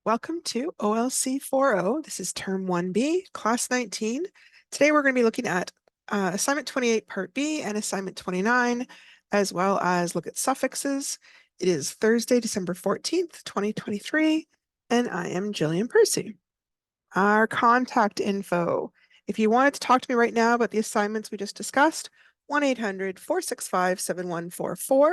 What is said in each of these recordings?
Welcome to OLC 4.0. This is Term 1B, Class 19. Today we're going to be looking at Assignment 28, Part B, and Assignment 29, as well as look at suffixes. It is Thursday, December 14th, 2023, and I am Jillian Percy. Our contact info. If you wanted to talk to me right now about the assignments we just discussed, 1-800-465-7144.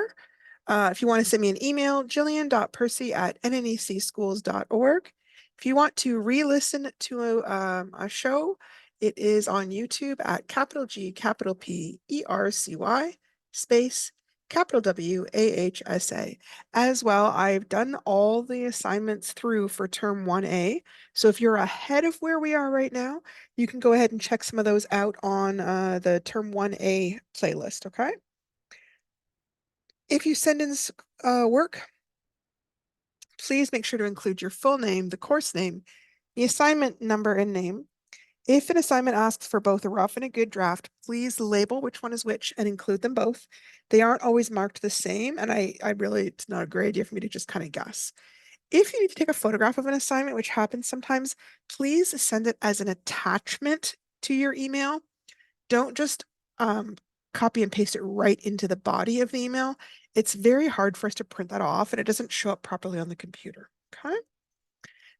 If you want to send me an email, jillian.percy@nnecschools.org. If you want to re-listen to a show, it is on YouTube at capital G, capital P, ERCY, space, capital W, AHSA. As well, I've done all the assignments through for Term 1A. So if you're ahead of where we are right now, you can go ahead and check some of those out on the Term 1A playlist, okay? If you send in work, please make sure to include your full name, the course name, the assignment number and name. If an assignment asks for both a rough and a good draft, please label which one is which and include them both. They aren't always marked the same, and I really, it's not a great idea for me to just kind of guess. If you need to take a photograph of an assignment, which happens sometimes, please send it as an attachment to your email. Don't just copy and paste it right into the body of the email. It's very hard for us to print that off and it doesn't show up properly on the computer. Okay.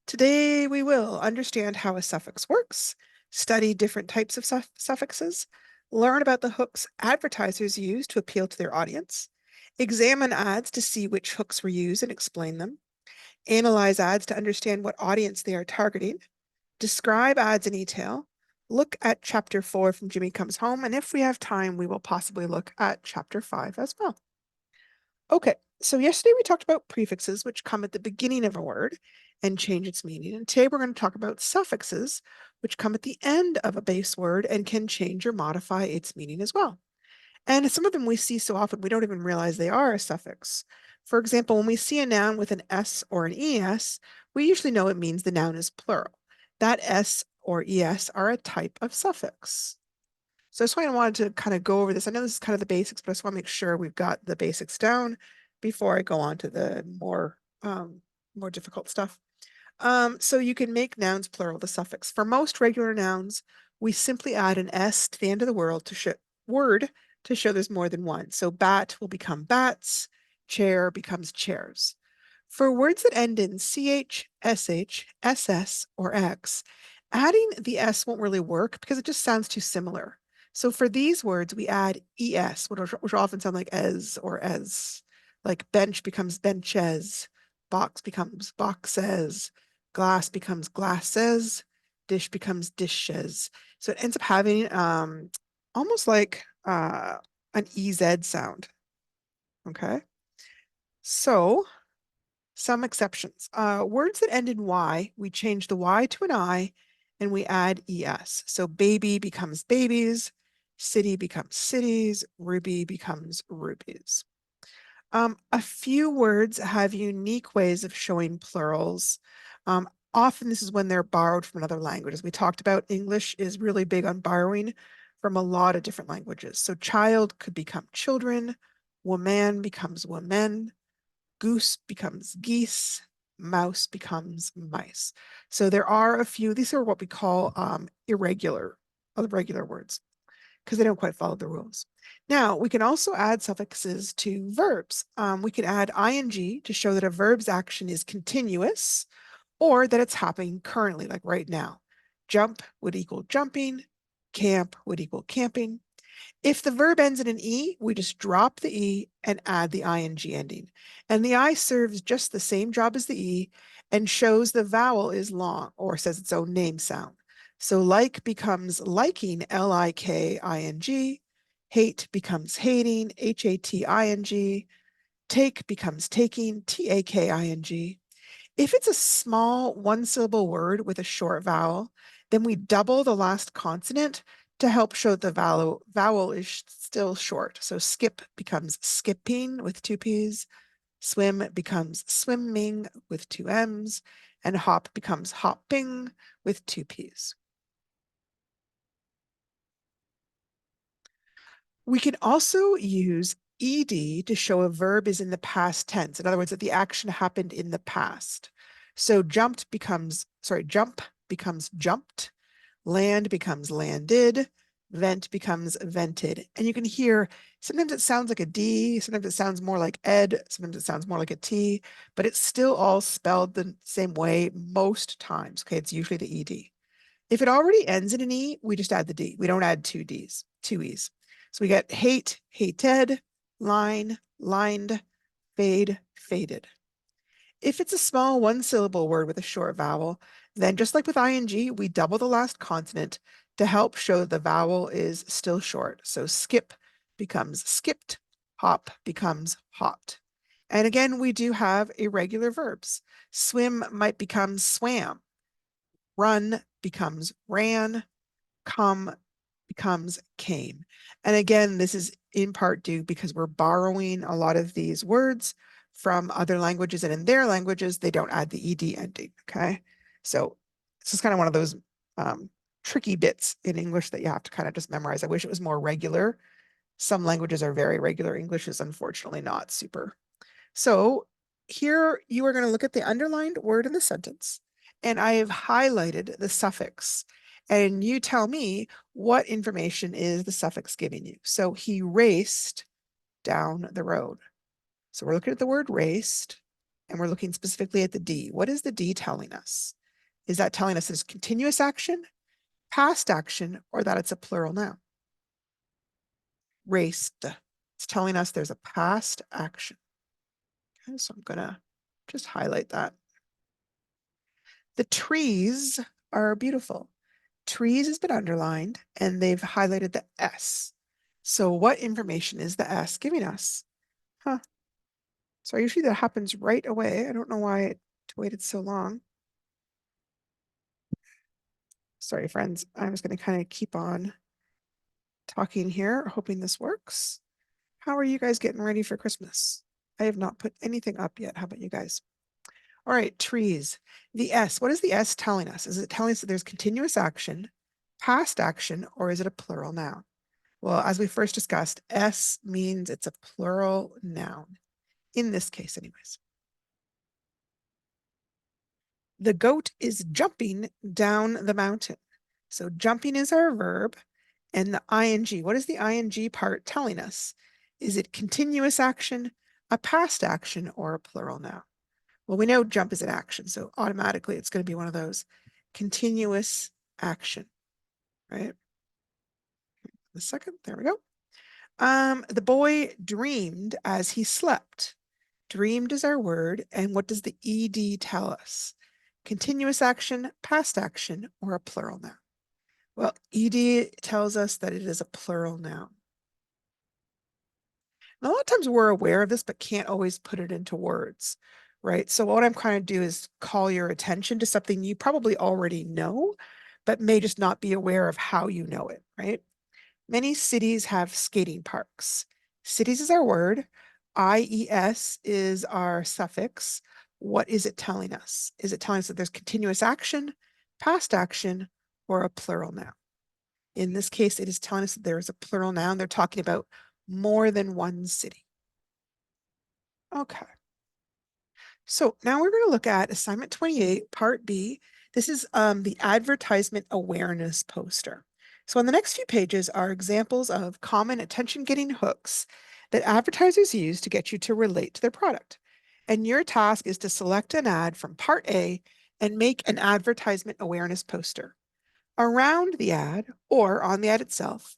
Today we will understand how a suffix works, study different types of suffixes, learn about the hooks advertisers use to appeal to their audience, examine ads to see which hooks were used and explain them, analyze ads to understand what audience they are targeting, describe ads in detail, look at Chapter 4 from Jimmy Comes Home, and if we have time, we will possibly look at Chapter 5 as well. Okay, so yesterday we talked about prefixes, which come at the beginning of a word and change its meaning. And today we're going to talk about suffixes, which come at the end of a base word and can change or modify its meaning as well. And some of them we see so often we don't even realize they are a suffix. For example, when we see a noun with an S or an ES, we usually know it means the noun is plural. That S or ES are a type of suffix. So that's why I wanted to kind of go over this. I know this is kind of the basics, but I just want to make sure we've got the basics down before I go on to the more difficult stuff. So you can make nouns plural the suffix. For most regular nouns, we simply add an S to the end of the word to show there's more than one. So bat will become bats, chair becomes chairs. For words that end in CH, SH, SS, or X, adding the S won't really work because it just sounds too similar. So for these words, we add ES, which often sound like as or as, like bench becomes benches, box becomes boxes, glass becomes glasses, dish becomes dishes. So it ends up having almost like an EZ sound. Okay. So some exceptions. Words that end in Y, we change the Y to an I and we add ES. So baby becomes babies, city becomes cities, ruby becomes rubies. A few words have unique ways of showing plurals. Often this is when they're borrowed from another language. As we talked about, English is really big on borrowing from a lot of different languages. So child could become children, woman becomes women, goose becomes geese, mouse becomes mice. So there are a few, these are what we call irregular words because they don't quite follow the rules. Now, we can also add suffixes to verbs. We can add ing to show that a verb's action is continuous or that it's happening currently, like right now. Jump would equal jumping, camp would equal camping. If the verb ends in an E, we just drop the E and add the ing ending. And the I serves just the same job as the E and shows the vowel is long or says its own name sound. So like becomes liking, Liking. Hate becomes hating, Hating. Take becomes taking, Taking. If it's a small one-syllable word with a short vowel, then we double the last consonant to help show the vowel is still short. So skip becomes skipping with two P's, swim becomes swimming with two M's, and hop becomes hopping with two P's. We can also use ed to show a verb is in the past tense. In other words, that the action happened in the past. So jump becomes jumped, land becomes landed, vent becomes vented. And you can hear sometimes it sounds like a D, sometimes it sounds more like ed, sometimes it sounds more like a T, but it's still all spelled the same way most times. Okay, it's usually the ED. If it already ends in an E, we just add the D. We don't add two Ds, two E's. So we get hate, hated, line, lined, fade, faded. If it's a small one-syllable word with a short vowel, then just like with ing, we double the last consonant to help show that the vowel is still short. So skip becomes skipped, hop becomes hopped. And again, we do have irregular verbs. Swim might become swam. Run becomes ran. Come becomes came. And again, this is in part due because we're borrowing a lot of these words from other languages, and in their languages, they don't add the ed ending, okay? So this is kind of one of those tricky bits in English that you have to kind of just memorize. I wish it was more regular. Some languages are very regular. English is unfortunately not super. So here you are going to look at the underlined word in the sentence, and I have highlighted the suffix. And you tell me what information is the suffix giving you. So he raced down the road. So we're looking at the word raced, and we're looking specifically at the D. What is the D telling us? Is that telling us it's continuous action, past action, or that it's a plural noun? Raced. It's telling us there's a past action. Okay, so I'm gonna just highlight that. The trees are beautiful. Trees has been underlined and they've highlighted the S. So what information is the S giving us? Huh. So usually that happens right away. I don't know why it waited so long. Sorry, friends. I'm just going to kind of keep on talking here, hoping this works. How are you guys getting ready for Christmas? I have not put anything up yet. How about you guys? All right, trees. The S, what is the S telling us? Is it telling us that there's continuous action, past action, or is it a plural noun? Well, as we first discussed, S means it's a plural noun, in this case anyways. The goat is jumping down the mountain. So jumping is our verb, and the ing, what is the ing part telling us? Is it continuous action, a past action, or a plural noun? Well, we know jump is an action, so automatically it's going to be one of those continuous action, right? A second, there we go. The boy dreamed as he slept. Dreamed is our word, and what does the ed tell us? Continuous action, past action, or a plural noun? Well, ed tells us that it is a plural noun. And a lot of times we're aware of this, but can't always put it into words, right? So what I'm trying to do is call your attention to something you probably already know, but may just not be aware of how you know it, right? Many cities have skating parks. Cities is our word. IES is our suffix. What is it telling us? Is it telling us that there's continuous action, past action, or a plural noun? In this case, it is telling us that there is a plural noun. They're talking about more than one city. Okay. So now we're going to look at assignment 28, part B. This is the advertisement awareness poster. So on the next few pages are examples of common attention-getting hooks that advertisers use to get you to relate to their product. And your task is to select an ad from part A and make an advertisement awareness poster. Around the ad or on the ad itself,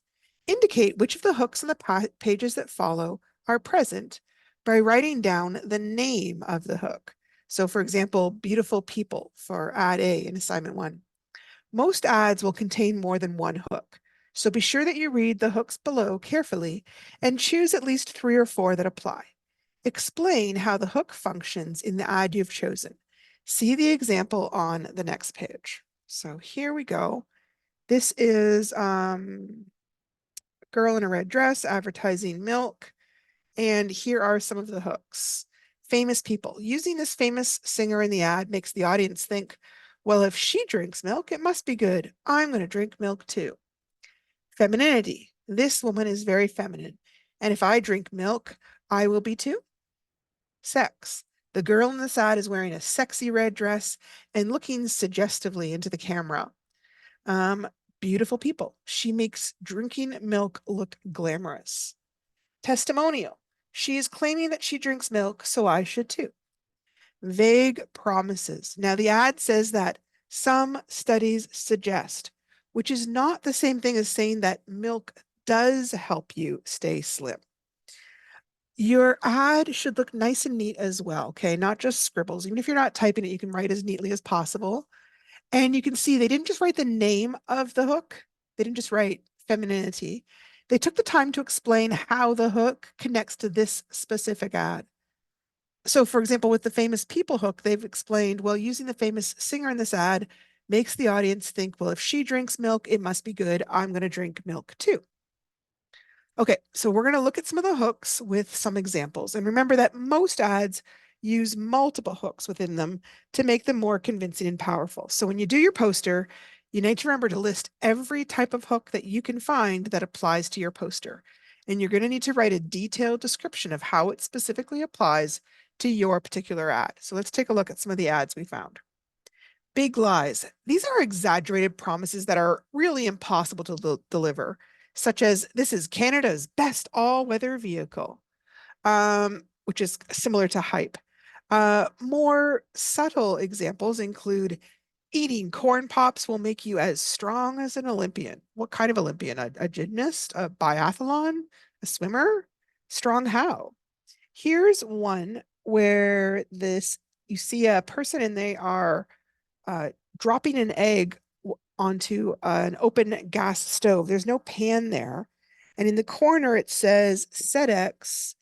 indicate which of the hooks in the pages that follow are present by writing down the name of the hook. So for example, beautiful people for ad A in assignment 1. Most ads will contain more than one hook, so be sure that you read the hooks below carefully and choose at least 3 or 4 that apply. Explain how the hook functions in the ad you've chosen. See the example on the next page. So here we go. This is a girl in a red dress advertising milk. And here are some of the hooks. Famous people. Using this famous singer in the ad makes the audience think, well, if she drinks milk, it must be good. I'm going to drink milk too. Femininity. This woman is very feminine. And if I drink milk, I will be too. Sex. The girl in this ad is wearing a sexy red dress and looking suggestively into the camera. Um, Beautiful people. She makes drinking milk look glamorous. Testimonial. She is claiming that she drinks milk, so I should too. Vague promises. Now, the ad says that some studies suggest, which is not the same thing as saying that milk does help you stay slim. Your ad should look nice and neat as well, okay? Not just scribbles. Even if you're not typing it, you can write as neatly as possible. And you can see they didn't just write the name of the hook, they didn't just write femininity. They took the time to explain how the hook connects to this specific ad. So, for example, with the famous people hook, they've explained, well, using the famous singer in this ad makes the audience think, well, if she drinks milk, it must be good. I'm going to drink milk too. Okay, so we're going to look at some of the hooks with some examples. And remember that most ads use multiple hooks within them to make them more convincing and powerful. So when you do your poster, you need to remember to list every type of hook that you can find that applies to your poster. And you're going to need to write a detailed description of how it specifically applies to your particular ad. So let's take a look at some of the ads we found. Big lies. These are exaggerated promises that are really impossible to deliver, such as this is Canada's best all-weather vehicle, which is similar to hype. More subtle examples include eating corn pops will make you as strong as an Olympian. What kind of Olympian? A gymnast, a biathlon, a swimmer? Strong how? Here's one where you see a person and they are uh, dropping an egg onto an open gas stove. There's no pan there. And in the corner, it says SEDEX,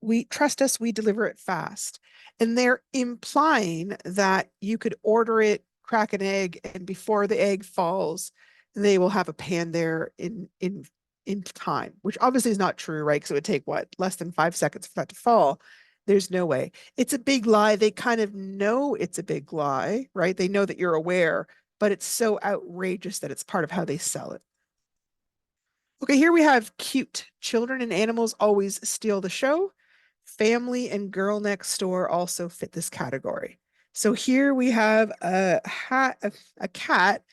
we trust us, we deliver it fast. And they're implying that you could order it, crack an egg, and before the egg falls, they will have a pan there in time, which obviously is not true, right? Because it would take what, less than 5 seconds for that to fall. There's no way. It's a big lie. They kind of know it's a big lie, right? They know that you're aware, but it's so outrageous that it's part of how they sell it. Okay, here we have cute. Children and animals always steal the show. Family and girl next door also fit this category. So here we have a cat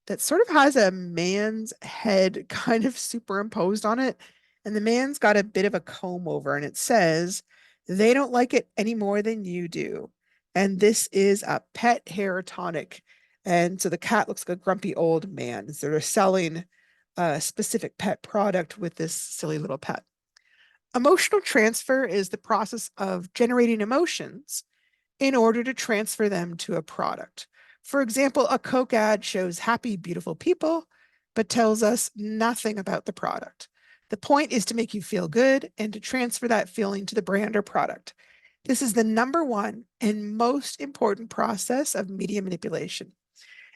that sort of has a man's head kind of superimposed on it. And the man's got a bit of a comb over, and it says, they don't like it any more than you do. And this is a pet hair tonic. And so the cat looks like a grumpy old man. So they're selling a specific pet product with this silly little pet. Emotional transfer is the process of generating emotions in order to transfer them to a product. For example, a Coke ad shows happy, beautiful people, but tells us nothing about the product. The point is to make you feel good and to transfer that feeling to the brand or product. This is the number one and most important process of media manipulation.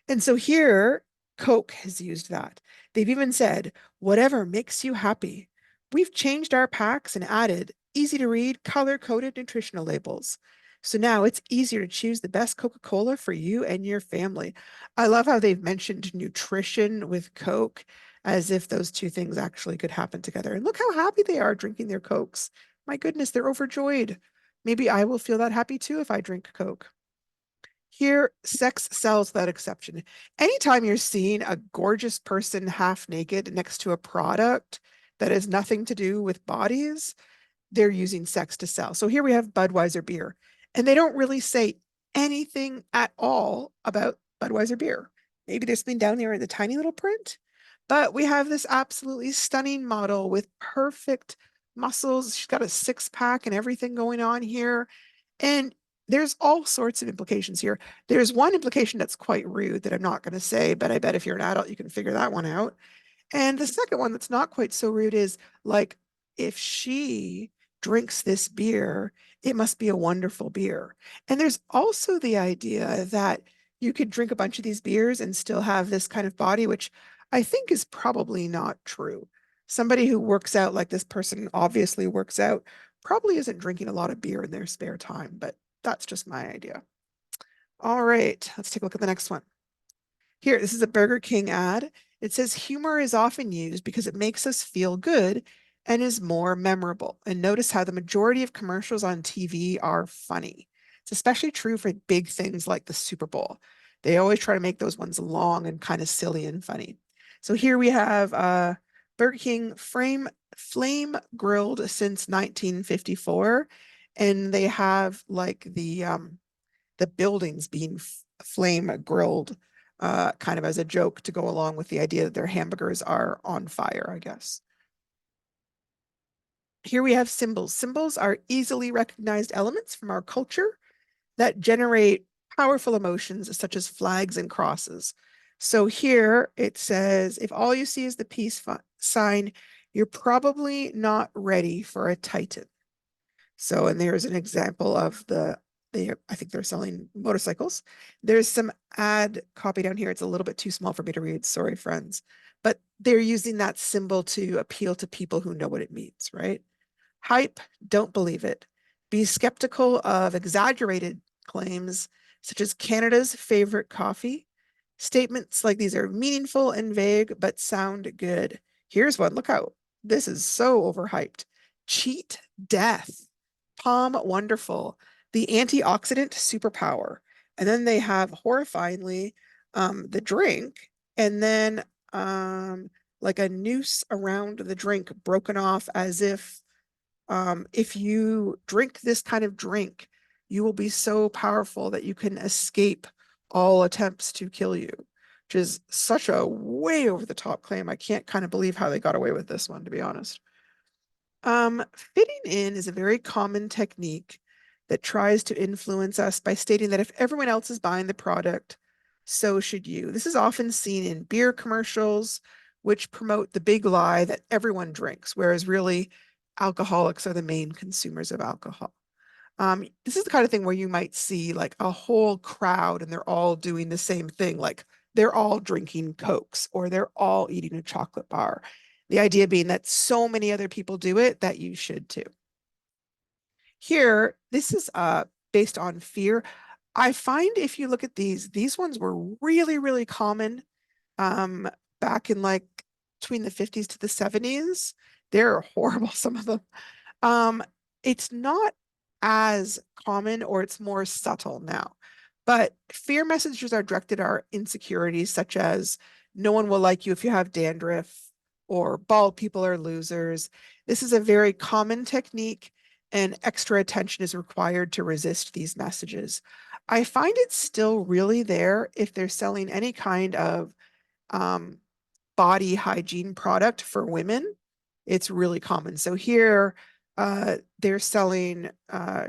And so here, Coke has used that. They've even said, whatever makes you happy. We've changed our packs and added easy to read, color coded nutritional labels. So now it's easier to choose the best Coca-Cola for you and your family. I love how they've mentioned nutrition with Coke as if those two things actually could happen together. And look how happy they are drinking their Cokes. My goodness, they're overjoyed. Maybe I will feel that happy too if I drink Coke. Here, sex sells without exception. Anytime you're seeing a gorgeous person half naked next to a product that has nothing to do with bodies, they're using sex to sell. So here we have Budweiser beer, and they don't really say anything at all about Budweiser beer. Maybe there's something down there in the tiny little print, but we have this absolutely stunning model with perfect muscles. She's got a six pack and everything going on here. And there's all sorts of implications here. There's one implication that's quite rude that I'm not going to say, but I bet if you're an adult, you can figure that one out. And the second one that's not quite so rude is like, if she drinks this beer, it must be a wonderful beer. And there's also the idea that you could drink a bunch of these beers and still have this kind of body, which I think is probably not true. Somebody who works out like this person obviously works out probably isn't drinking a lot of beer in their spare time, but that's just my idea. All right, let's take a look at the next one. Here, this is a Burger King ad. It says humor is often used because it makes us feel good and is more memorable. And notice how the majority of commercials on TV are funny. It's especially true for big things like the Super Bowl. They always try to make those ones long and kind of silly and funny. So here we have Burger King flame grilled since 1954, and they have like the buildings being flame grilled kind of as a joke to go along with the idea that their hamburgers are on fire, I guess. Here we have symbols. Symbols are easily recognized elements from our culture that generate powerful emotions such as flags and crosses. So here it says, if all you see is the peace sign, you're probably not ready for a Titan. So, and there's an example of I think they're selling motorcycles. There's some ad copy down here. It's a little bit too small for me to read. Sorry, friends. But they're using that symbol to appeal to people who know what it means, right? Hype, don't believe it. Be skeptical of exaggerated claims, such as Canada's favorite coffee. Statements like these are meaningful and vague, but sound good. Here's one. Look out. This is so overhyped. Cheat death. Palm wonderful. The antioxidant superpower. And then they have horrifyingly the drink, and then like a noose around the drink broken off as if you drink this kind of drink, you will be so powerful that you can escape all attempts to kill you, which is such a way over the top claim. I can't kind of believe how they got away with this one, to be honest. Fitting in is a very common technique that tries to influence us by stating that if everyone else is buying the product, so should you. This is often seen in beer commercials, which promote the big lie that everyone drinks, whereas really alcoholics are the main consumers of alcohol. This is the kind of thing where you might see like a whole crowd and they're all doing the same thing, like they're all drinking Cokes or they're all eating a chocolate bar. The idea being that so many other people do it that you should too. Here, this is based on fear. I find if you look at these ones were really, really common um, back in like between the 50s to the 70s. They're horrible, some of them. Um, it's not as common or it's more subtle now. But fear messages are directed at our insecurities, such as no one will like you if you have dandruff or bald people are losers. This is a very common technique, and extra attention is required to resist these messages. I find it still really there if they're selling any kind of um, body hygiene product for women. It's really common. So here they're selling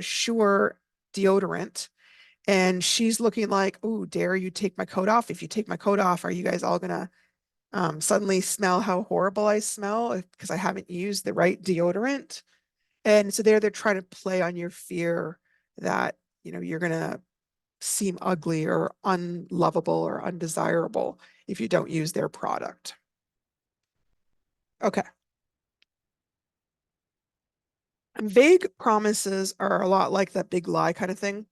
Sure deodorant, and she's looking like, oh, dare you take my coat off? If you take my coat off, are you guys all gonna suddenly smell how horrible I smell because I haven't used the right deodorant? And so they're trying to play on your fear that you're gonna seem ugly or unlovable or undesirable if you don't use their product. Okay. Vague promises are a lot like that big lie kind of thing.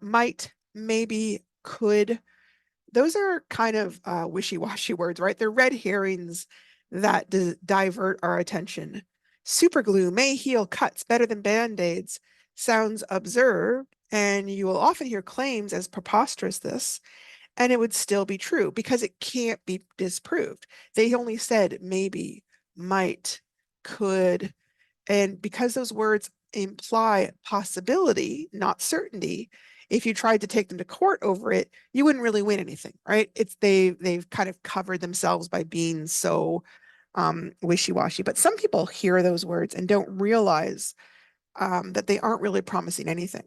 Might, maybe, could. Those are kind of wishy-washy words, right? They're red herrings that divert our attention. Super glue may heal cuts better than band-aids sounds absurd, and you will often hear claims as preposterous this, and it would still be true because it can't be disproved. They only said maybe, might, could, and because those words imply possibility, not certainty, if you tried to take them to court over it, you wouldn't really win anything, right? They've kind of covered themselves by being so wishy-washy. But some people hear those words and don't realize that they aren't really promising anything.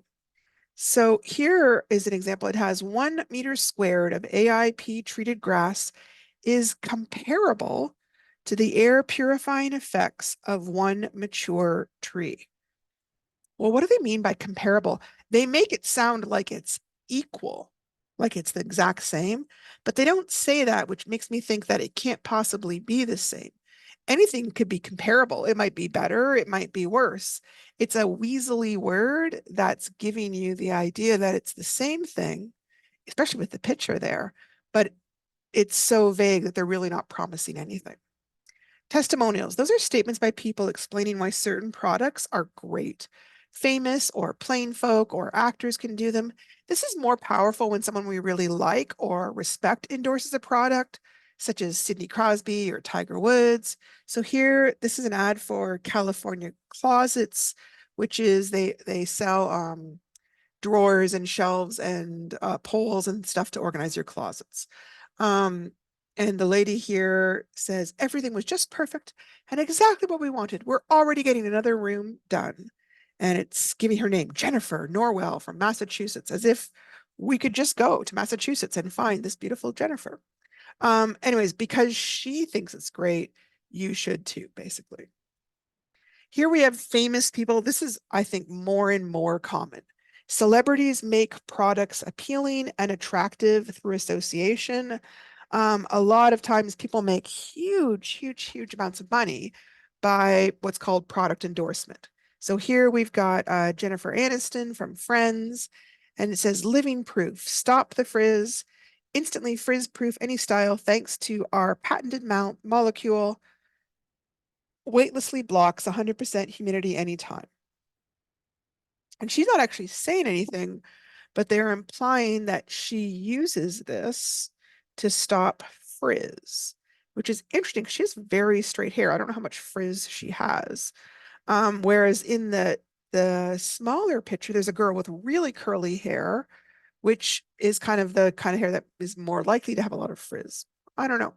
So here is an example. It has 1 meter squared of AIP treated grass is comparable to the air purifying effects of one mature tree. Well, what do they mean by comparable? They make it sound like it's equal, like it's the exact same, but they don't say that, which makes me think that it can't possibly be the same. Anything could be comparable. It might be better, it might be worse. It's a weaselly word that's giving you the idea that it's the same thing, especially with the picture there, but it's so vague that they're really not promising anything. Testimonials. Those are statements by people explaining why certain products are great. Famous or plain folk or actors can do them. This is more powerful when someone we really like or respect endorses a product, such as Sidney Crosby or Tiger Woods. So here, this is an ad for California Closets, which is they sell drawers and shelves and poles and stuff to organize your closets. Um, and the lady here says everything was just perfect and exactly what we wanted. We're already getting another room done. And it's giving her name, Jennifer Norwell from Massachusetts, as if we could just go to Massachusetts and find this beautiful Jennifer. Anyways, because she thinks it's great, you should too, basically. Here we have famous people. This is, I think, more and more common. Celebrities make products appealing and attractive through association. A lot of times people make huge, huge, huge amounts of money by what's called product endorsement. So here we've got Jennifer Aniston from Friends, and it says living proof, stop the frizz, instantly frizz proof any style thanks to our patented mount molecule weightlessly blocks 100% humidity anytime. And she's not actually saying anything, but they're implying that she uses this to stop frizz, which is interesting because she has very straight hair. I don't know how much frizz she has. Whereas in the smaller picture, there's a girl with really curly hair, which is kind of the kind of hair that is more likely to have a lot of frizz. I don't know.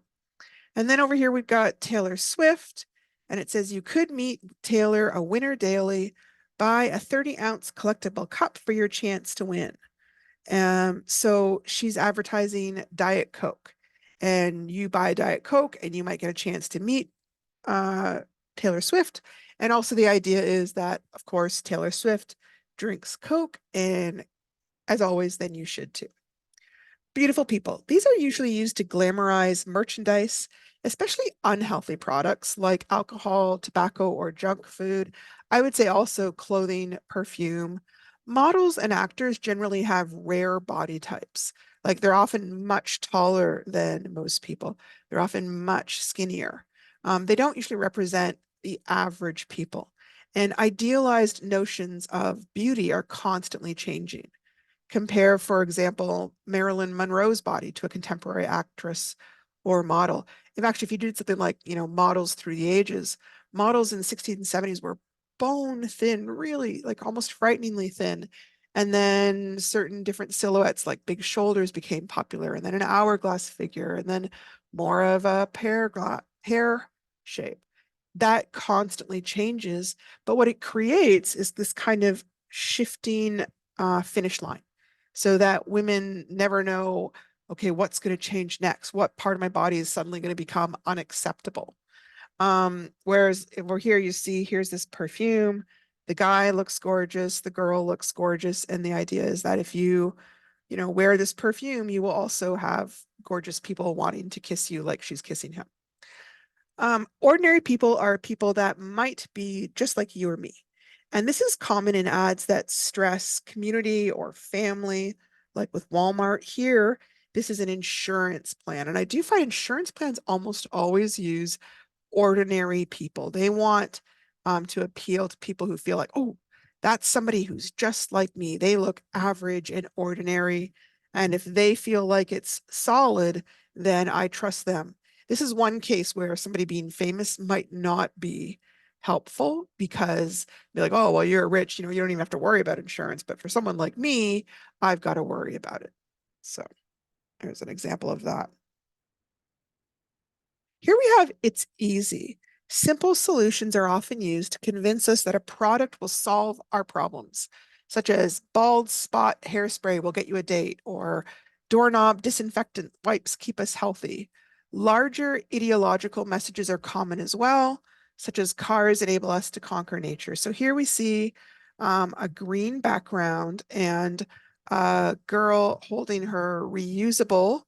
And then over here, we've got Taylor Swift, and it says you could meet Taylor a winner daily. Buy a 30-ounce collectible cup for your chance to win. So she's advertising Diet Coke, and you buy Diet Coke, and you might get a chance to meet uh, Taylor Swift. And also, the idea is that, of course, Taylor Swift drinks Coke, and as always, then you should too. Beautiful people. These are usually used to glamorize merchandise, especially unhealthy products like alcohol, tobacco, or junk food. I would say also clothing, perfume. Models and actors generally have rare body types. Like they're often much taller than most people. They're often much skinnier. They don't usually represent the average people. And idealized notions of beauty are constantly changing. Compare, for example, Marilyn Monroe's body to a contemporary actress or model. If actually, if you did something like, models through the ages, models in the 60s and 70s were bone thin, really like almost frighteningly thin. And then certain different silhouettes like big shoulders became popular, and then an hourglass figure, and then more of a pear shape. That constantly changes, but what it creates is this kind of shifting finish line so that women never know, okay, what's going to change next? What part of my body is suddenly going to become unacceptable? Whereas if we're here, you see, here's this perfume. The guy looks gorgeous, the girl looks gorgeous. And the idea is that if you wear this perfume, you will also have gorgeous people wanting to kiss you like she's kissing him. Ordinary people are people that might be just like you or me. And this is common in ads that stress community or family, like with Walmart. Here, this is an insurance plan. And I do find insurance plans almost always use ordinary people. They want to appeal to people who feel like, oh, that's somebody who's just like me. They look average and ordinary. And if they feel like it's solid, then I trust them. This is one case where somebody being famous might not be helpful because be like, oh, well, you're rich, you don't even have to worry about insurance. But for someone like me, I've got to worry about it. So there's an example of that. Here we have it's easy. Simple solutions are often used to convince us that a product will solve our problems, such as bald spot hairspray will get you a date, or doorknob disinfectant wipes keep us healthy. Larger ideological messages are common as well, such as cars enable us to conquer nature. So here we see a green background and a girl holding her reusable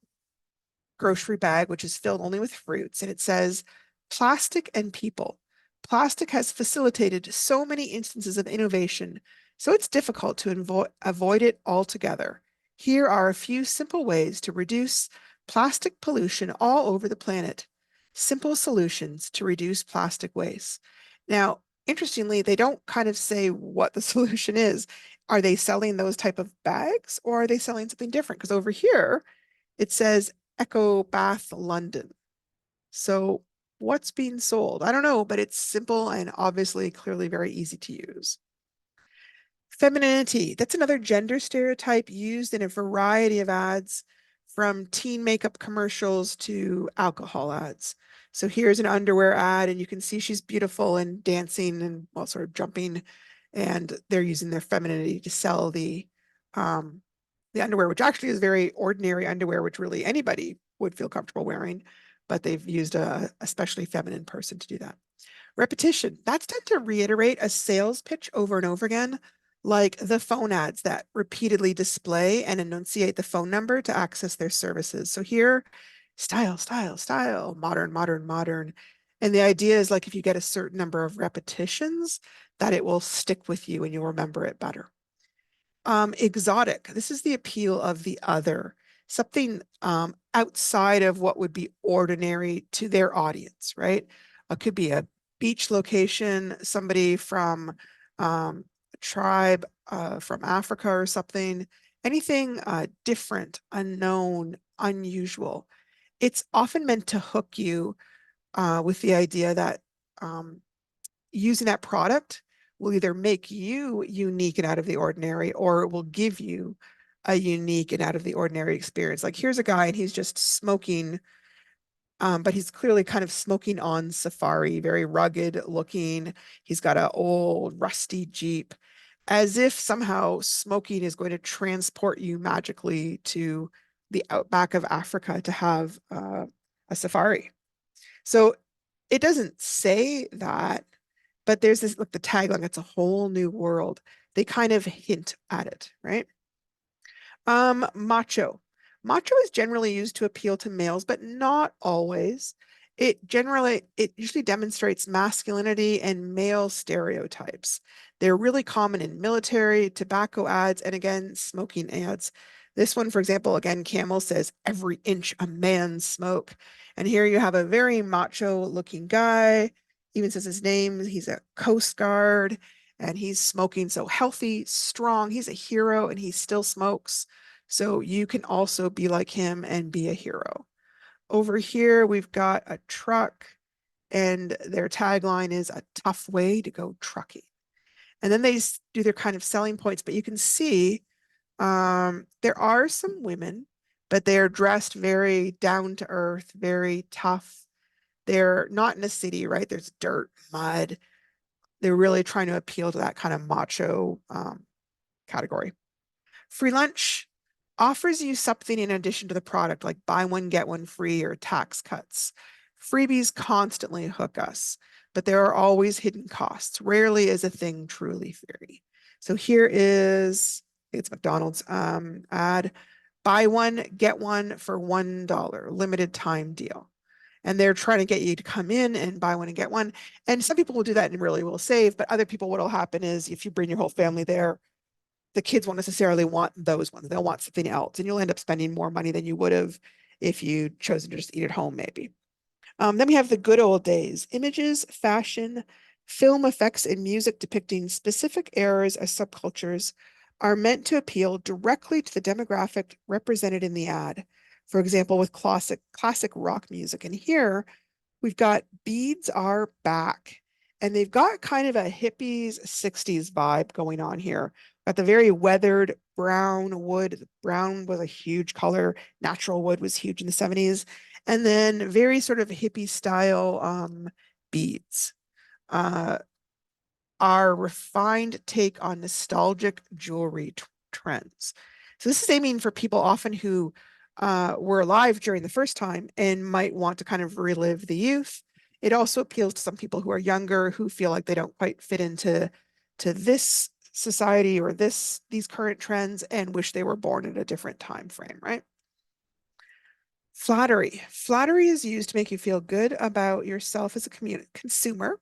grocery bag, which is filled only with fruits. And it says, plastic and people. Plastic has facilitated so many instances of innovation, so it's difficult to avoid it altogether. Here are a few simple ways to reduce plastic pollution all over the planet. simple solutions to reduce plastic waste. Now, interestingly, they don't kind of say what the solution is. Are they selling those type of bags or are they selling something different? Because over here it says Eco Bath London. So what's being sold? I don't know, but it's simple and obviously clearly very easy to use. Femininity, that's another gender stereotype used in a variety of ads, from teen makeup commercials to alcohol ads. So here's an underwear ad, and you can see she's beautiful and dancing and well, sort of jumping, and they're using their femininity to sell the underwear, which actually is very ordinary underwear, which really anybody would feel comfortable wearing, but they've used a especially feminine person to do that. Repetition, that's tend to reiterate a sales pitch over and over again, like the phone ads that repeatedly display and enunciate the phone number to access their services. So here, style, style, style, modern, modern, modern. And the idea is like if you get a certain number of repetitions, that it will stick with you and you'll remember it better. Exotic. This is the appeal of the other, something outside of what would be ordinary to their audience, right? It could be a beach location, somebody from a tribe from Africa or something, anything different, unknown, unusual. It's often meant to hook you with the idea that using that product will either make you unique and out of the ordinary, or it will give you a unique and out of the ordinary experience. Like here's a guy and he's just smoking, but he's clearly kind of smoking on safari, very rugged looking. He's got an old rusty Jeep, as if somehow smoking is going to transport you magically to the outback of Africa to have a safari. So it doesn't say that, but there's this, like the tagline, it's a whole new world. They kind of hint at it, right? Macho. Macho is generally used to appeal to males, but not always. It usually demonstrates masculinity and male stereotypes. They're really common in military, tobacco ads, and again, smoking ads. This one, for example, again, Camel says, every inch a man smoke. And here you have a very macho looking guy, even says his name. He's a Coast Guard and he's smoking. So healthy, strong. He's a hero and he still smokes. So you can also be like him and be a hero. Over here, we've got a truck and their tagline is a tough way to go trucking. And then they do their kind of selling points, but you can see there are some women, but they're dressed very down to earth, very tough. They're not in a city, right? There's dirt, mud. They're really trying to appeal to that kind of macho category. Free lunch offers you something in addition to the product, like buy one, get one free or tax cuts. Freebies constantly hook us, but there are always hidden costs. Rarely is a thing truly free. So here is, I think it's McDonald's ad, buy one, get one for $1, limited time deal. And they're trying to get you to come in and buy one and get one. And some people will do that and really will save, but other people, what'll happen is if you bring your whole family there, the kids won't necessarily want those ones. They'll want something else, and you'll end up spending more money than you would have if you chosen to just eat at home, maybe. Then we have the good old days. Images, fashion, film effects, and music depicting specific eras as subcultures are meant to appeal directly to the demographic represented in the ad. For example, with classic rock music. And here we've got Beads Are Back. And they've got kind of a hippies 60s vibe going on here. Got the very weathered brown wood. Brown was a huge color. Natural wood was huge in the 70s. And then very sort of hippie style beads. Our refined take on nostalgic jewelry trends. So this is aiming for people often who were alive during the first time and might want to kind of relive the youth. It also appeals to some people who are younger who feel like they don't quite fit into this society or these current trends and wish they were born at a different time frame, right? Flattery. Flattery is used to make you feel good about yourself as a consumer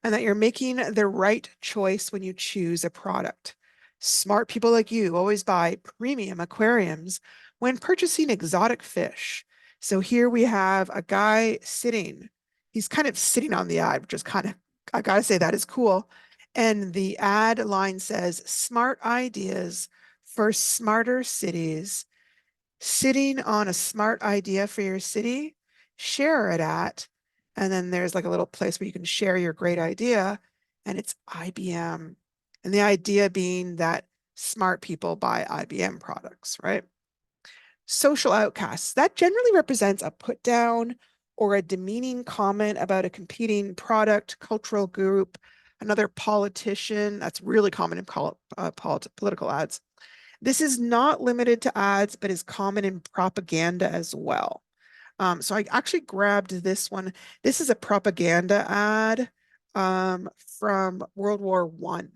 and that you're making the right choice when you choose a product. Smart people like you always buy premium aquariums when purchasing exotic fish. So here we have a guy sitting. He's kind of sitting on the ad, which is kind of, I gotta say, that is cool. And the ad line says, smart ideas for smarter cities. Sitting on a smart idea for your city, share it at. And then there's like a little place where you can share your great idea, and it's IBM. And the idea being that smart people buy IBM products, right? Social outcasts, that generally represents a put down or a demeaning comment about a competing product, cultural group, another politician. That's really common in political ads. This is not limited to ads, but is common in propaganda as well. So I actually grabbed this one. This is a propaganda ad from World War One,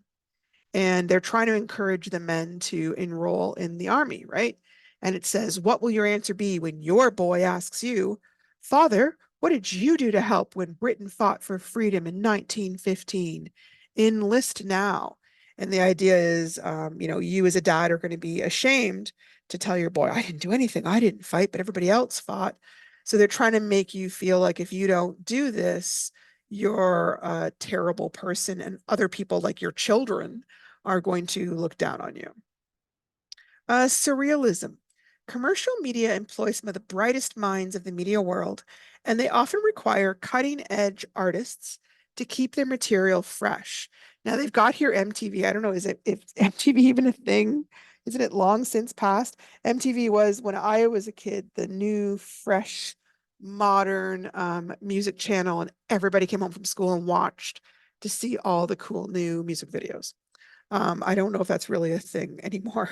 and they're trying to encourage the men to enroll in the army, right? And it says, what will your answer be when your boy asks you, Father, what did you do to help when Britain fought for freedom in 1915? Enlist now. And the idea is, you as a dad are going to be ashamed to tell your boy, I didn't do anything. I didn't fight, but everybody else fought. So they're trying to make you feel like if you don't do this, you're a terrible person, and other people, like your children, are going to look down on you. Surrealism. Commercial media employ some of the brightest minds of the media world, and they often require cutting edge artists to keep their material fresh. Now they've got here MTV. I don't know, is MTV even a thing? Isn't it long since past? MTV was, when I was a kid, the new, fresh, modern music channel, and everybody came home from school and watched to see all the cool new music videos. I don't know if that's really a thing anymore.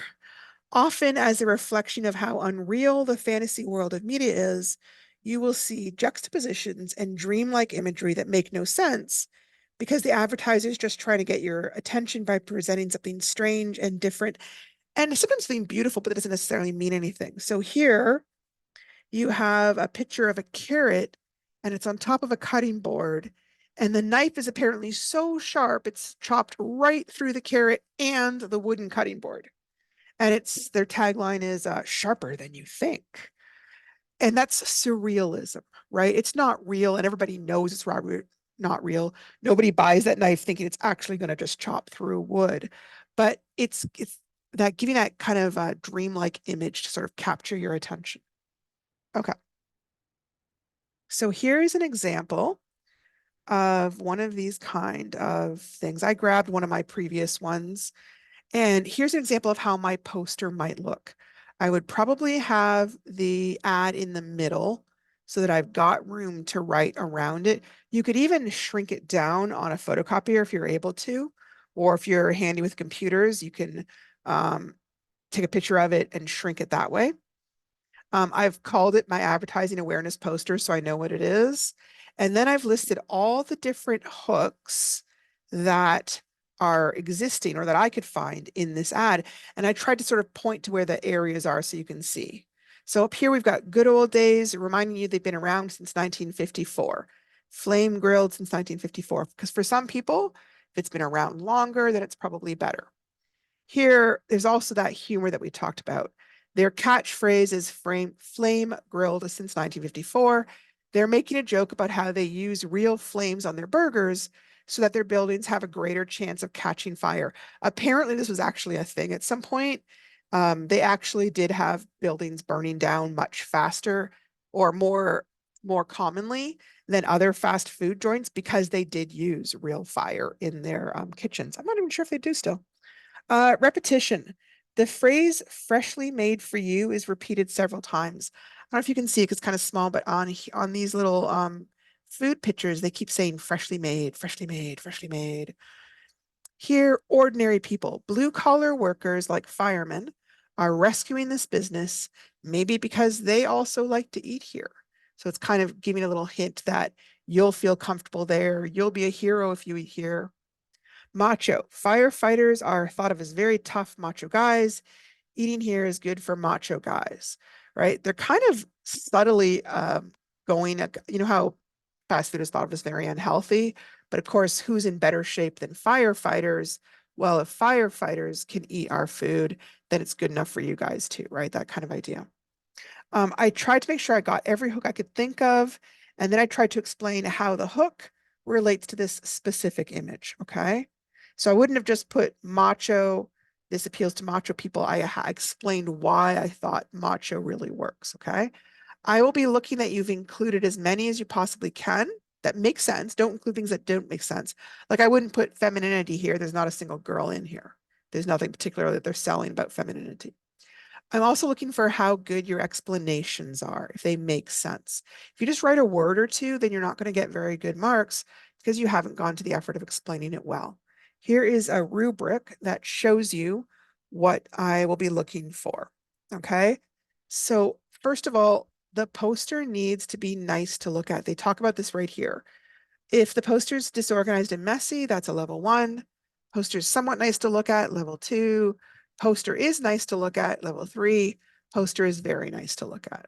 Often, as a reflection of how unreal the fantasy world of media is, you will see juxtapositions and dreamlike imagery that make no sense because the advertisers just try to get your attention by presenting something strange and different, and sometimes something beautiful, but it doesn't necessarily mean anything. So here you have a picture of a carrot, and it's on top of a cutting board. And the knife is apparently so sharp, it's chopped right through the carrot and the wooden cutting board. And their tagline is sharper than you think. And that's surrealism, right? It's not real, and everybody knows it's not real. Nobody buys that knife thinking it's actually going to just chop through wood. But it's that giving that kind of dreamlike image to sort of capture your attention. Okay. So here is an example of one of these kind of things. I grabbed one of my previous ones, and here's an example of how my poster might look. I would probably have the ad in the middle so that I've got room to write around it. You could even shrink it down on a photocopier if you're able to, or if you're handy with computers, you can take a picture of it and shrink it that way. I've called it my advertising awareness poster, so I know what it is. And then I've listed all the different hooks that are existing or that I could find in this ad. And I tried to sort of point to where the areas are so you can see. So up here, we've got good old days, reminding you they've been around since 1954. Flame grilled since 1954. Because for some people, if it's been around longer, then it's probably better. Here, there's also that humor that we talked about. Their catchphrase is flame grilled since 1954. They're making a joke about how they use real flames on their burgers so that their buildings have a greater chance of catching fire. Apparently, this was actually a thing at some point. They actually did have buildings burning down much faster or more commonly than other fast food joints because they did use real fire in their kitchens. I'm not even sure if they do still. Repetition. The phrase freshly made for you is repeated several times. I don't know if you can see it, 'cause it's kind of small, but on these little food pictures, they keep saying freshly made, freshly made, freshly made. Here, ordinary people, blue collar workers like firemen, are rescuing this business, maybe because they also like to eat here. So it's kind of giving a little hint that you'll feel comfortable there. You'll be a hero if you eat here. Macho. Firefighters are thought of as very tough macho guys. Eating here is good for macho guys, right? They're kind of subtly going, you know how fast food is thought of as very unhealthy, but of course, who's in better shape than firefighters? Well, if firefighters can eat our food, then it's good enough for you guys too, right? That kind of idea. I tried to make sure I got every hook I could think of, and then I tried to explain how the hook relates to this specific image, okay? So I wouldn't have just put macho, this appeals to macho people. I explained why I thought macho really works, okay? I will be looking that you've included as many as you possibly can that make sense. Don't include things that don't make sense. Like I wouldn't put femininity here. There's not a single girl in here. There's nothing particular that they're selling about femininity. I'm also looking for how good your explanations are, if they make sense. If you just write a word or two, then you're not going to get very good marks because you haven't gone to the effort of explaining it well. Here is a rubric that shows you what I will be looking for. Okay. So first of all, the poster needs to be nice to look at. They talk about this right here. If the poster's disorganized and messy, that's a level 1. Poster's somewhat nice to look at, level 2. Poster is nice to look at, level 3. Poster is very nice to look at.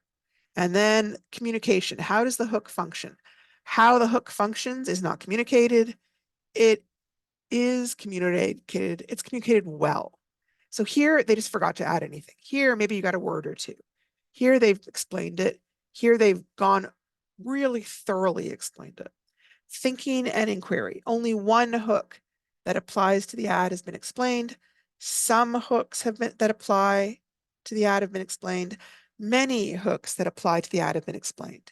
And then communication. How does the hook function? How the hook functions is not communicated. It is communicated. It's communicated well. So here they just forgot to add anything. Here, maybe you got a word or two. Here they've explained it. Here they've gone really thoroughly explained it. Thinking and inquiry. Only one hook that applies to the ad has been explained. Some hooks that apply to the ad have been explained. Many hooks that apply to the ad have been explained.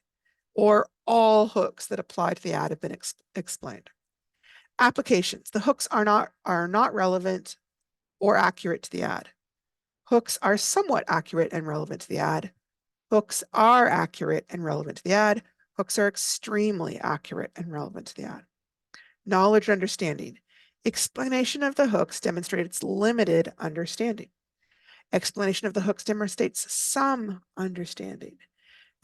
Or all hooks that apply to the ad have been explained. Applications. The hooks are not relevant or accurate to the ad. Hooks are somewhat accurate and relevant to the ad. Hooks are accurate and relevant to the ad. Hooks are extremely accurate and relevant to the ad. Knowledge and understanding. Explanation of the hooks demonstrates limited understanding. Explanation of the hooks demonstrates some understanding.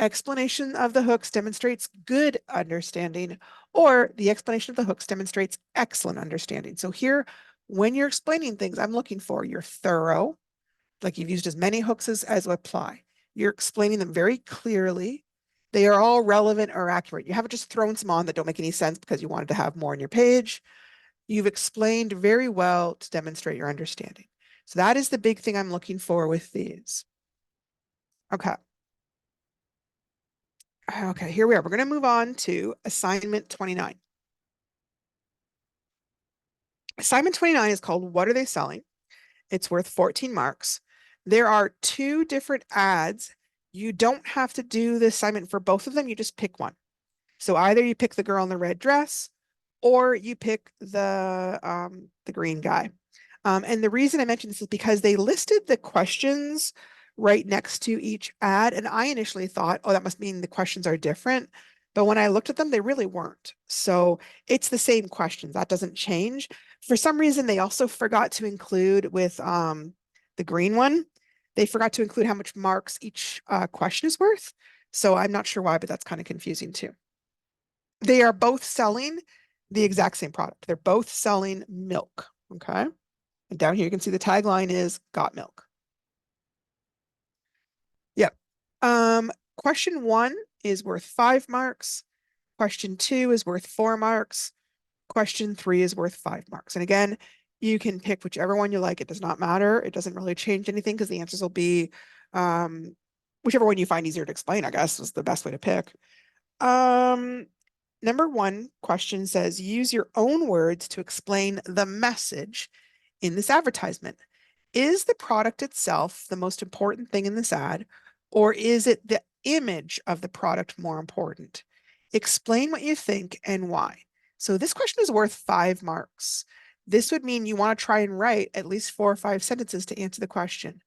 Explanation of the hooks demonstrates good understanding, or the explanation of the hooks demonstrates excellent understanding. So here, when you're explaining things, I'm looking for you're thorough, like you've used as many hooks as apply. You're explaining them very clearly. They are all relevant or accurate. You haven't just thrown some on that don't make any sense because you wanted to have more on your page. You've explained very well to demonstrate your understanding. So that is the big thing I'm looking for with these. Okay. Okay, here we are. We're going to move on to assignment 29. Assignment 29 is called What Are They Selling? It's worth 14 marks. There are 2 different ads. You don't have to do the assignment for both of them. You just pick one. So either you pick the girl in the red dress or you pick the green guy. And the reason I mentioned this is because they listed the questions right next to each ad. And I initially thought, oh, that must mean the questions are different. But when I looked at them, they really weren't. So it's the same questions. That doesn't change. For some reason, they also forgot to include with the green one, they forgot to include how much marks each question is worth. So I'm not sure why, but that's kind of confusing too. They are both selling the exact same product. They're both selling milk. Okay. And down here, you can see the tagline is got milk. Yep. Question 1 is worth 5 marks. Question 2 is worth 4 marks. Question 3 is worth 5 marks. And again, you can pick whichever one you like. It does not matter. It doesn't really change anything because the answers will be whichever one you find easier to explain, I guess, is the best way to pick. Number 1 question says, use your own words to explain the message in this advertisement. Is the product itself the most important thing in this ad, or is it the image of the product more important? Explain what you think and why. So this question is worth 5 marks. This would mean you want to try and write at least 4 or 5 sentences to answer the question.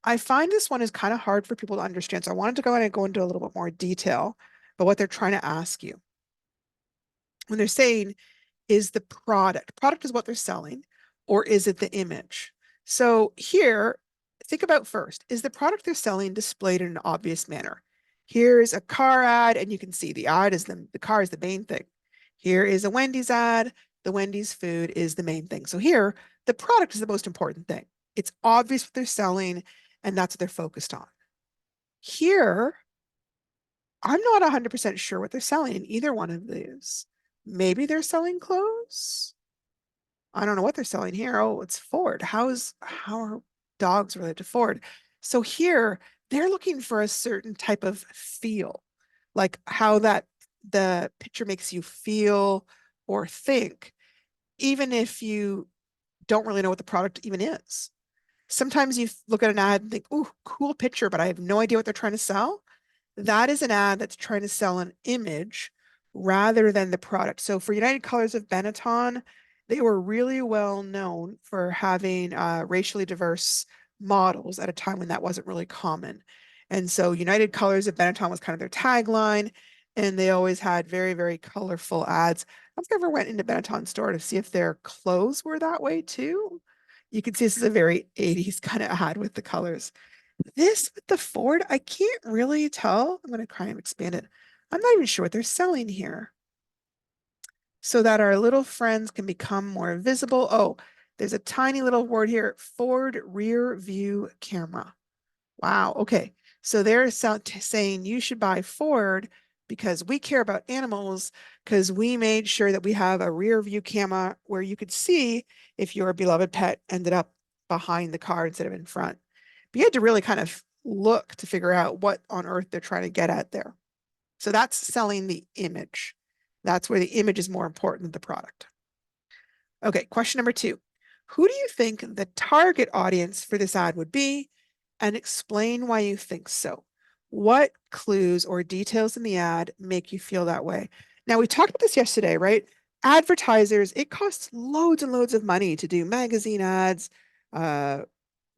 I find this one is kind of hard for people to understand, so I wanted to go into a little bit more detail about what they're trying to ask you. When they're saying, is the product is what they're selling, or is it the image? So here, think about first, is the product they're selling displayed in an obvious manner? Here's a car ad, and you can see the ad is the car is the main thing. Here is a Wendy's ad. The Wendy's food is the main thing. So here, the product is the most important thing. It's obvious what they're selling, and that's what they're focused on. Here, I'm not 100% sure what they're selling in either one of these. Maybe they're selling clothes. I don't know what they're selling here. Oh, it's Ford. How are dogs related to Ford? So here, they're looking for a certain type of feel, like how the picture makes you feel or think, even if you don't really know what the product even is. Sometimes you look at an ad and think, "Ooh, cool picture," but I have no idea what they're trying to sell. That is an ad that's trying to sell an image rather than the product. So for United Colors of Benetton, they were really well known for having racially diverse models at a time when that wasn't really common. And so United Colors of Benetton was kind of their tagline, and they always had very, very colorful ads. I've never went into Benetton store to see if their clothes were that way too. You can see this is a very 80s kind of ad with the colors. This with the Ford, I can't really tell. I'm going to try and expand it. I'm not even sure what they're selling here. So that our little friends can become more visible. Oh, there's a tiny little word here, Ford rear view camera. Wow. Okay. So they're saying you should buy Ford because we care about animals, because we made sure that we have a rear view camera where you could see if your beloved pet ended up behind the car instead of in front. But you had to really kind of look to figure out what on earth they're trying to get at there. So that's selling the image. That's where the image is more important than the product. Okay, question number 2. Who do you think the target audience for this ad would be? And explain why you think so. What clues or details in the ad make you feel that way? Now, we talked about this yesterday, right? Advertisers, it costs loads and loads of money to do magazine ads, uh,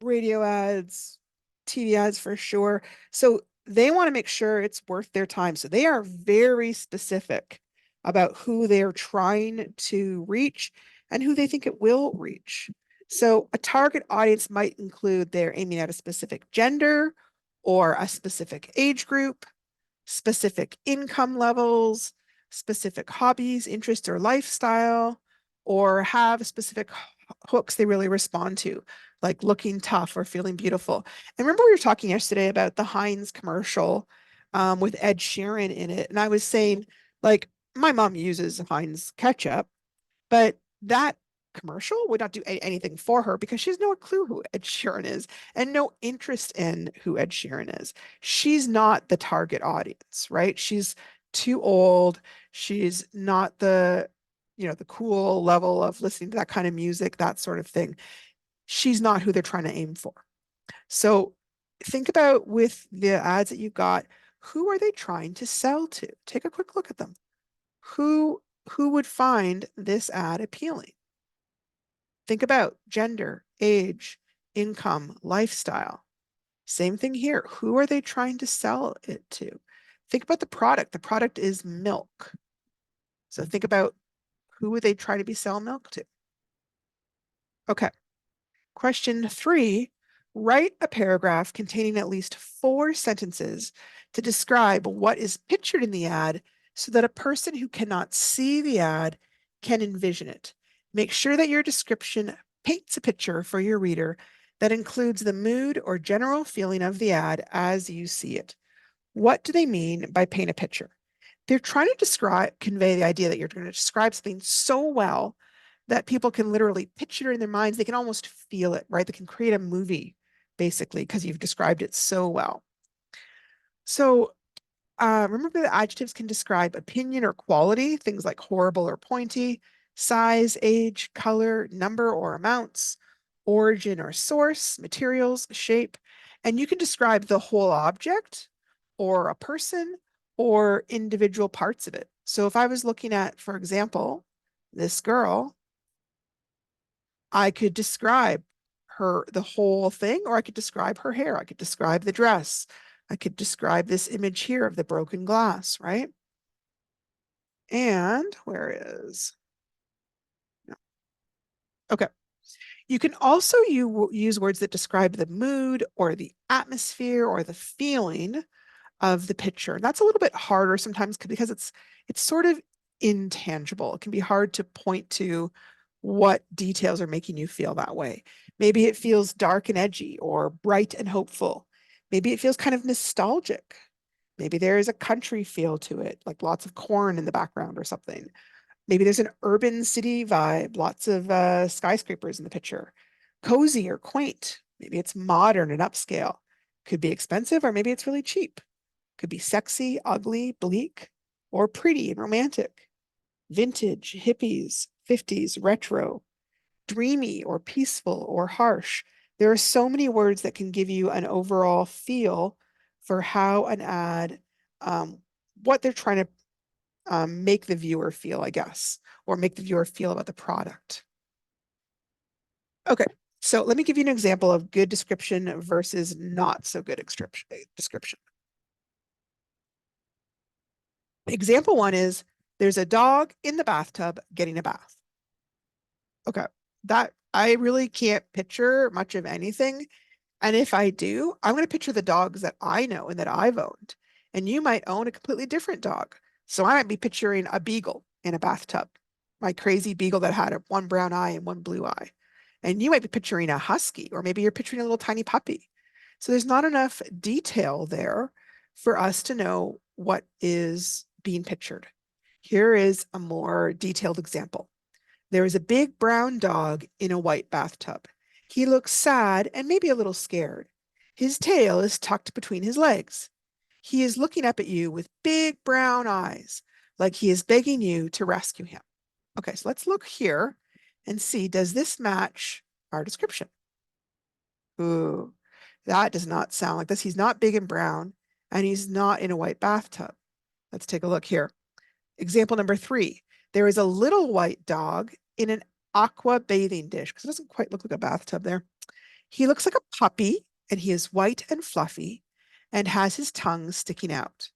radio ads, TV ads for sure. So they want to make sure it's worth their time. So they are very specific about who they're trying to reach and who they think it will reach. So a target audience might include they're aiming at a specific gender or a specific age group, specific income levels, specific hobbies, interests, or lifestyle, or have specific hooks they really respond to, like looking tough or feeling beautiful. And remember, we were talking yesterday about the Heinz commercial with Ed Sheeran in it. And I was saying, like, my mom uses Heinz ketchup, but that commercial would not do anything for her because she has no clue who Ed Sheeran is and no interest in who Ed Sheeran is. She's not the target audience, right? She's too old. She's not the cool level of listening to that kind of music, that sort of thing. She's not who they're trying to aim for. So think about with the ads that you've got, who are they trying to sell to? Take a quick look at them. Who who would find this ad appealing? Think about gender, age, income, lifestyle. Same thing here. Who are they trying to sell it to? Think about the product. The product is milk. So think about who would they try to be selling milk to? Okay. Question 3, write a paragraph containing at least 4 sentences to describe what is pictured in the ad so that a person who cannot see the ad can envision it. Make sure that your description paints a picture for your reader that includes the mood or general feeling of the ad as you see it. What do they mean by paint a picture? They're trying to convey the idea that you're going to describe something so well that people can literally picture it in their minds. They can almost feel it, right? They can create a movie basically because you've described it so well. So remember that adjectives can describe opinion or quality, things like horrible or pointy, size, age, color, number or amounts, origin or source, materials, shape, and you can describe the whole object or a person or individual parts of it. So if I was looking at, for example, this girl, I could describe the whole thing, or I could describe her hair. I could describe the dress. I could describe this image here of the broken glass, right? And where is, no. Okay. You can also use words that describe the mood or the atmosphere or the feeling of the picture. And that's a little bit harder sometimes because it's sort of intangible. It can be hard to point to what details are making you feel that way. Maybe it feels dark and edgy or bright and hopeful. Maybe it feels kind of nostalgic. Maybe there is a country feel to it, like lots of corn in the background or something. Maybe there's an urban city vibe, lots of skyscrapers in the picture, cozy or quaint. Maybe it's modern and upscale. Could be expensive, or maybe it's really cheap. Could be sexy, ugly, bleak, or pretty and romantic. Vintage, hippies, 50s, retro, dreamy or peaceful or harsh. There are so many words that can give you an overall feel for how an ad, um, what they're trying to make the viewer feel, I guess, or make the viewer feel about the product. Okay, so let me give you an example of good description versus not so good description. Example one is there's a dog in the bathtub getting a bath. Okay, that I really can't picture much of anything. And if I do, I'm going to picture the dogs that I know and that I've owned. And you might own a completely different dog. So I might be picturing a beagle in a bathtub, my crazy beagle that had one brown eye and one blue eye. And you might be picturing a husky, or maybe you're picturing a little tiny puppy. So there's not enough detail there for us to know what is being pictured. Here is a more detailed example. There is a big brown dog in a white bathtub. He looks sad and maybe a little scared. His tail is tucked between his legs. He is looking up at you with big brown eyes, like he is begging you to rescue him. Okay, so let's look here and see, does this match our description? Ooh, that does not sound like this. He's not big and brown, and he's not in a white bathtub. Let's take a look here. Example number 3. There is a little white dog in an aqua bathing dish, because it doesn't quite look like a bathtub there. He looks like a puppy, and he is white and fluffy and has his tongue sticking out.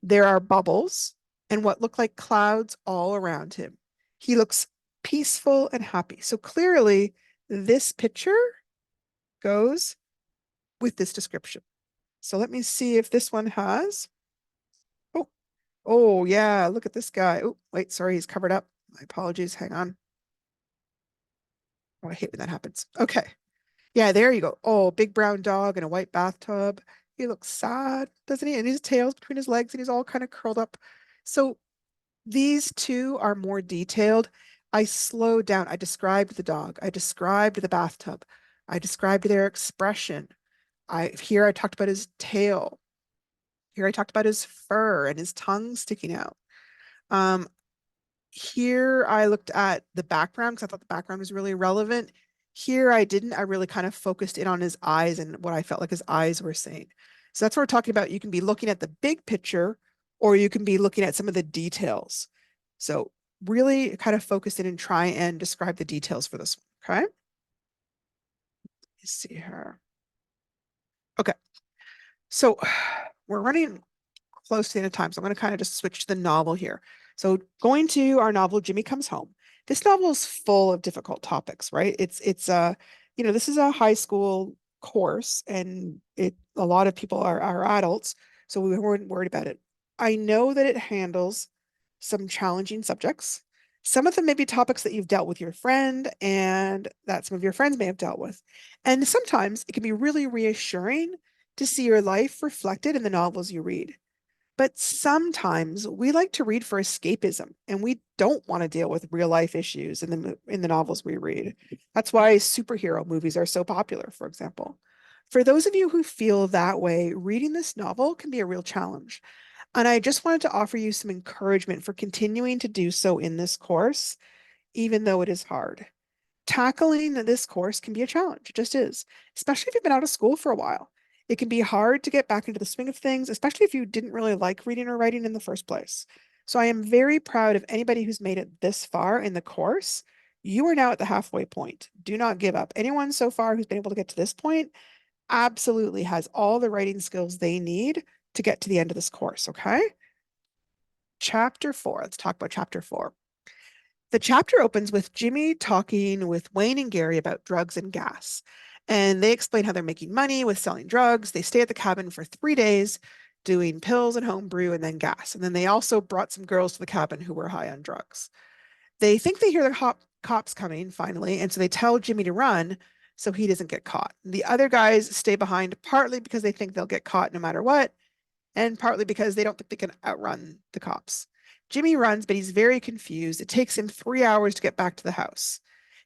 There are bubbles and what look like clouds all around him. He looks peaceful and happy. So clearly, this picture goes with this description. So let me see if this one has. Oh, oh yeah, look at this guy. Oh, wait, sorry, he's covered up. My apologies. Hang on. Oh, I hate when that happens. Okay. Yeah, there you go. Oh, big brown dog in a white bathtub. He looks sad, doesn't he? And his tail's between his legs and he's all kind of curled up. So these two are more detailed. I slowed down. I described the dog. I described the bathtub. I described their expression. I talked about his tail. Here I talked about his fur and his tongue sticking out. Um, Here I looked at the background because I thought the background was really relevant. Here I didn't. I really kind of focused in on his eyes and what I felt like his eyes were saying. So that's what we're talking about. You can be looking at the big picture or you can be looking at some of the details. So really kind of focus in and try and describe the details for this one. Okay. Let's see here. Okay. So we're running close to the end of time. So I'm going to kind of just switch to the novel here. So going to our novel, Jimmy Comes Home. This novel is full of difficult topics, right? This is a high school course and a lot of people are adults, so we weren't worried about it. I know that it handles some challenging subjects. Some of them may be topics that you've dealt with your friend and that some of your friends may have dealt with. And sometimes it can be really reassuring to see your life reflected in the novels you read. But sometimes we like to read for escapism, and we don't want to deal with real life issues in the novels we read. That's why superhero movies are so popular, for example. For those of you who feel that way, reading this novel can be a real challenge. And I just wanted to offer you some encouragement for continuing to do so in this course, even though it is hard. Tackling this course can be a challenge. It just is, especially if you've been out of school for a while. It can be hard to get back into the swing of things, especially if you didn't really like reading or writing in the first place. So I am very proud of anybody who's made it this far in the course. You are now at the halfway point. Do not give up. Anyone so far who's been able to get to this point absolutely has all the writing skills they need to get to the end of this course, okay? Chapter 4. Let's talk about chapter 4. The chapter opens with Jimmy talking with Wayne and Gary about drugs and gas. And they explain how they're making money with selling drugs. They stay at the cabin for 3 days doing pills and homebrew and then gas. And then they also brought some girls to the cabin who were high on drugs. They think they hear the cops coming finally. And so they tell Jimmy to run so he doesn't get caught. The other guys stay behind partly because they think they'll get caught no matter what, and partly because they don't think they can outrun the cops. Jimmy runs, but he's very confused. It takes him 3 hours to get back to the house.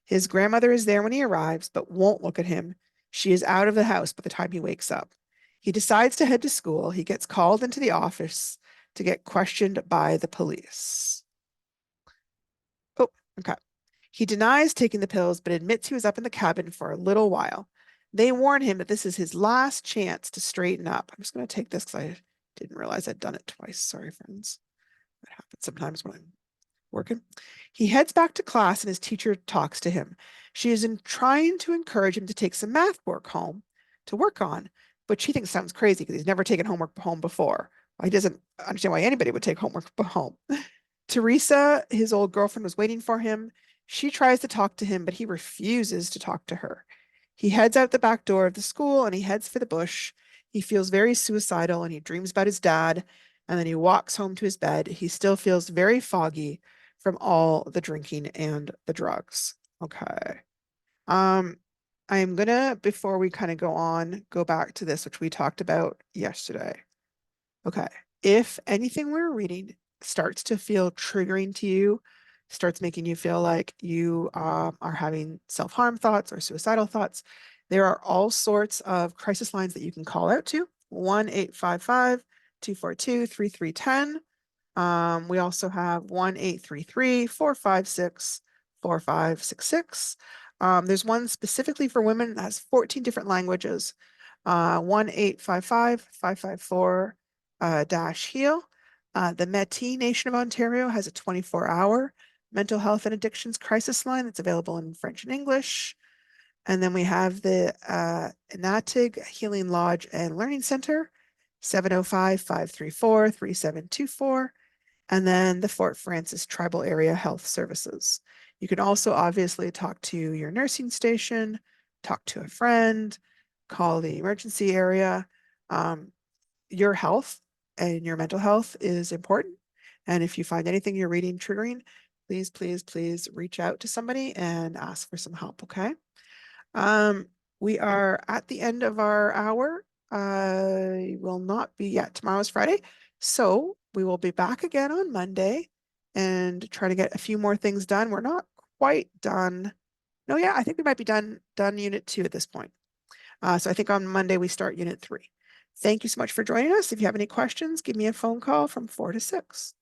His grandmother is there when he arrives, but won't look at him. She is out of the house by the time he wakes up. He decides to head to school. He gets called into the office to get questioned by the police. Oh, okay. He denies taking the pills, but admits he was up in the cabin for a little while. They warn him that this is his last chance to straighten up. I'm just going to take this because I didn't realize I'd done it twice. Sorry, friends. That happens sometimes when I'm working. He heads back to class and his teacher talks to him. She is trying to encourage him to take some math work home to work on, but she thinks it sounds crazy because he's never taken homework home before. He doesn't understand why anybody would take homework home. Teresa, his old girlfriend, was waiting for him. She tries to talk to him, but he refuses to talk to her. He heads out the back door of the school and he heads for the bush. He feels very suicidal and he dreams about his dad. And then he walks home to his bed. He still feels very foggy from all the drinking and the drugs. Okay. I am gonna, before we kind of go on, go back to this, which we talked about yesterday. Okay. If anything we're reading starts to feel triggering to you, starts making you feel like you are having self-harm thoughts or suicidal thoughts, there are all sorts of crisis lines that you can call out to. 1-855-242-3310. We also have 1-833-456-4566. There's one specifically for women that has 14 different languages. 1-855-554 dash heal. The Métis Nation of Ontario has a 24-hour mental health and addictions crisis line that's available in French and English. And then we have the Natig Healing Lodge and Learning Center, 705-534-3724. And then the Fort Frances Tribal Area Health Services. You can also obviously talk to your nursing station, talk to a friend, call the emergency area. Your health and your mental health is important. And if you find anything you're reading triggering, please, please, please reach out to somebody and ask for some help, okay? We are at the end of our hour. I will not be yet. Tomorrow's Friday. So we will be back again on Monday and try to get a few more things done. We're not quite done. No, yeah, I think we might be done unit 2 at this point. So I think on Monday we start unit 3. Thank you so much for joining us. If you have any questions, give me a phone call from 4 to 6.